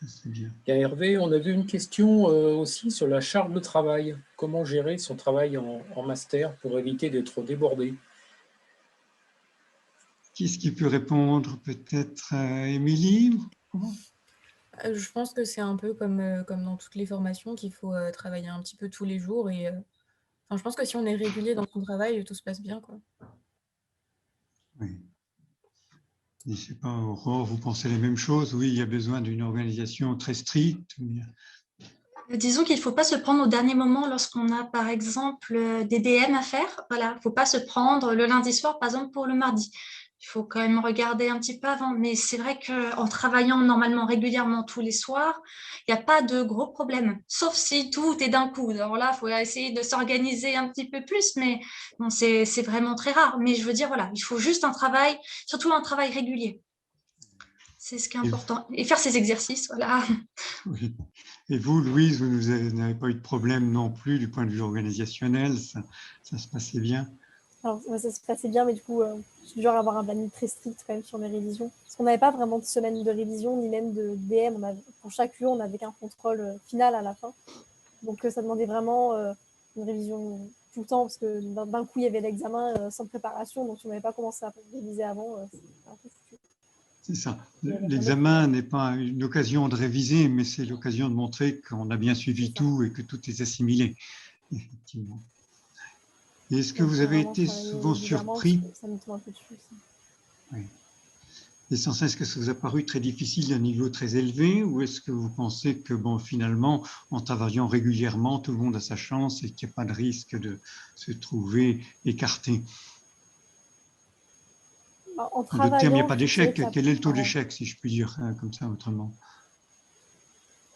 c'est bien. Bien, Hervé, on a vu une question aussi sur la charge de travail. Comment gérer son travail en master pour éviter d'être débordé? Qui est-ce qui peut répondre? Peut-être Émilie? Je pense que c'est un peu comme dans toutes les formations qu'il faut travailler un petit peu tous les jours. Et enfin, je pense que si on est régulier dans son travail, tout se passe bien, quoi. Oui. Je ne sais pas, Aurore, vous pensez les mêmes choses? Oui, il y a besoin d'une organisation très stricte. Disons qu'il ne faut pas se prendre au dernier moment lorsqu'on a, par exemple, des DM à faire. Voilà, il ne faut pas se prendre le lundi soir, par exemple, pour le mardi. Il faut quand même regarder un petit peu avant. Mais c'est vrai qu'en travaillant normalement régulièrement tous les soirs, il n'y a pas de gros problèmes. Sauf si tout est d'un coup. Alors là, il faut essayer de s'organiser un petit peu plus, mais bon, c'est vraiment très rare. Mais je veux dire, voilà, il faut juste un travail, surtout un travail régulier. C'est ce qui est important. Et faire ces exercices, voilà. Oui. Et vous, Louise, vous n'avez pas eu de problème non plus du point de vue organisationnel, ça se passait bien? Alors, ça se passait bien, mais du coup, je suis du genre à avoir un planning très strict quand même sur mes révisions. Parce qu'on n'avait pas vraiment de semaine de révision, ni même de DM. Pour chaque UE, on n'avait qu'un contrôle final à la fin. Donc, ça demandait vraiment une révision tout le temps, parce que d'un coup, il y avait l'examen sans préparation. Donc, si on n'avait pas commencé à réviser avant, c'était un peu foutu. C'est ça. L'examen n'est pas une occasion de réviser, mais c'est l'occasion de montrer qu'on a bien suivi tout et que tout est assimilé, effectivement. Et est-ce que vous avez été souvent surpris? Ça me tombe un peu dessus aussi. Oui. Et sans cesse, est-ce que ça vous a paru très difficile à un niveau très élevé, ou est-ce que vous pensez que, bon, finalement, en travaillant régulièrement, tout le monde a sa chance et qu'il n'y a pas de risque de se trouver écarté? En En d'autres termes, il n'y a pas travaillant, d'échec. Quel est le taux d'échec, si je puis dire, comme ça, autrement?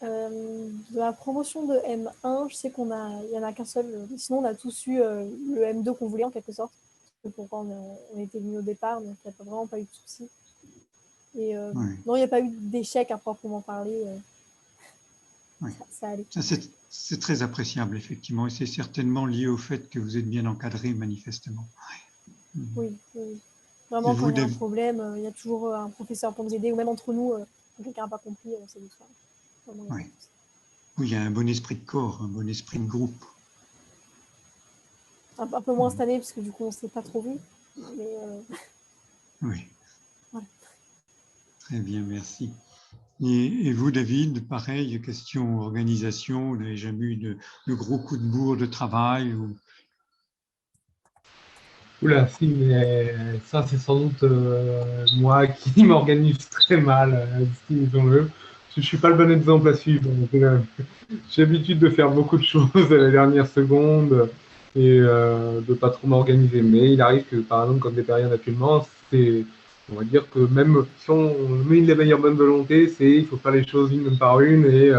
De la promotion de M1, je sais il y en a qu'un seul. Sinon, on a tous eu le M2 qu'on voulait en quelque sorte. C'est pourquoi on était venus au départ, donc il n'y a vraiment pas eu de soucis. Et Oui. non, il n'y a pas eu d'échec à proprement parler. Oui. Ça allait. Ça, c'est très appréciable, effectivement, et c'est certainement lié au fait que vous êtes bien encadré, manifestement. Oui, oui. Vraiment, quand il y a un problème, il y a toujours un professeur pour nous aider, ou même entre nous, quand quelqu'un n'a pas compris, on sait d'où ça. Oui. Oui, il y a un bon esprit de corps, un bon esprit de groupe. Un peu moins cette année, parce que du coup, on ne s'est pas trop vu. Mais Oui. voilà. Très bien, merci. Et vous, David, pareil, question organisation, vous n'avez jamais eu de gros coups de bourre de travail ou... Oula, si, mais ça, c'est sans doute moi qui m'organise très mal, disons-le. Je ne suis pas le bon exemple à suivre. J'ai l'habitude de faire beaucoup de choses à la dernière seconde et de ne pas trop m'organiser. Mais il arrive que, par exemple, comme des périodes actuellement, on va dire que même si on met les meilleures bonnes volontés, il faut faire les choses une par une et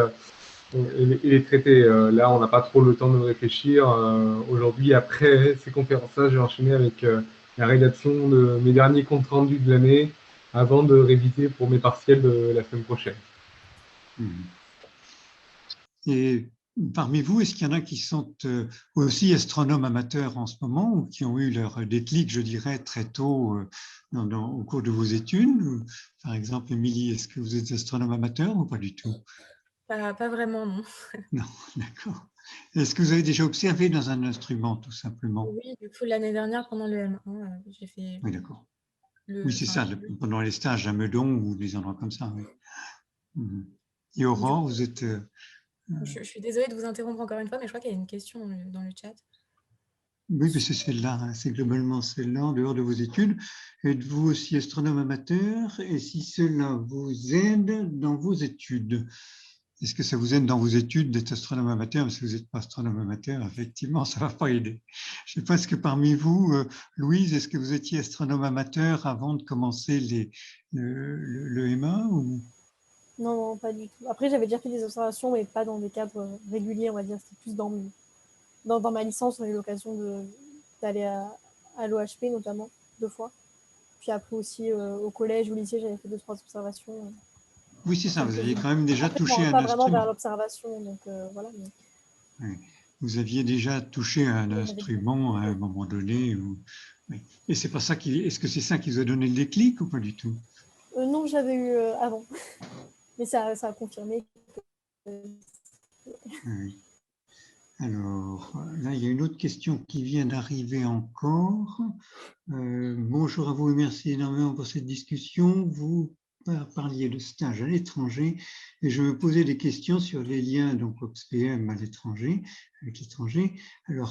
les traiter. Là, on n'a pas trop le temps de réfléchir. Aujourd'hui, après ces conférences-là, j'ai enchaîné avec la rédaction de mes derniers comptes rendus de l'année avant de réviser pour mes partiels de la semaine prochaine. Et parmi vous, est-ce qu'il y en a qui sont aussi astronomes amateurs en ce moment ou qui ont eu leur déclic, je dirais, très tôt au cours de vos études? Par exemple, Émilie, est-ce que vous êtes astronome amateur ou pas du tout? Pas vraiment, non. Non, d'accord. Est-ce que vous avez déjà observé dans un instrument, tout simplement? Oui, du coup, l'année dernière, pendant le M1, j'ai fait... Oui, d'accord. Oui, c'est ça, pendant les stages à Meudon ou des endroits comme ça, oui. Et Aurore, vous êtes... Je suis désolée de vous interrompre encore une fois, mais je crois qu'il y a une question dans le chat. Oui, mais c'est celle-là, hein. C'est globalement celle-là, en dehors de vos études. Êtes-vous aussi astronome amateur? Et si cela vous aide dans vos études? Est-ce que ça vous aide dans vos études d'être astronome amateur? Mais si vous n'êtes pas astronome amateur, effectivement, ça ne va pas aider. Je ne sais pas, est-ce que parmi vous, Louise, est-ce que vous étiez astronome amateur avant de commencer le M1 ou... Non, non, pas du tout. Après, j'avais déjà fait des observations, mais pas dans des cadres réguliers, on va dire. C'était plus dans ma licence, on a eu l'occasion d'aller à l'OHP, notamment, 2 fois. Puis après aussi, au collège ou au lycée, j'avais fait 2-3 observations. Oui, c'est ça, vous aviez quand même déjà après, touché un pas vraiment vers instrument. l'observation, donc voilà. Mais... Oui. Vous aviez déjà touché un instrument à un moment donné. Oui. Et c'est pas ça est-ce que c'est ça qui vous a donné le déclic ou pas du tout? Non, j'avais eu avant. Mais ça a confirmé que Oui. Alors, là, il y a une autre question qui vient d'arriver encore. Bonjour à vous et merci énormément pour cette discussion. Vous parliez de stage à l'étranger et je me posais des questions sur les liens donc OPSPM à l'étranger, avec l'étranger. Alors,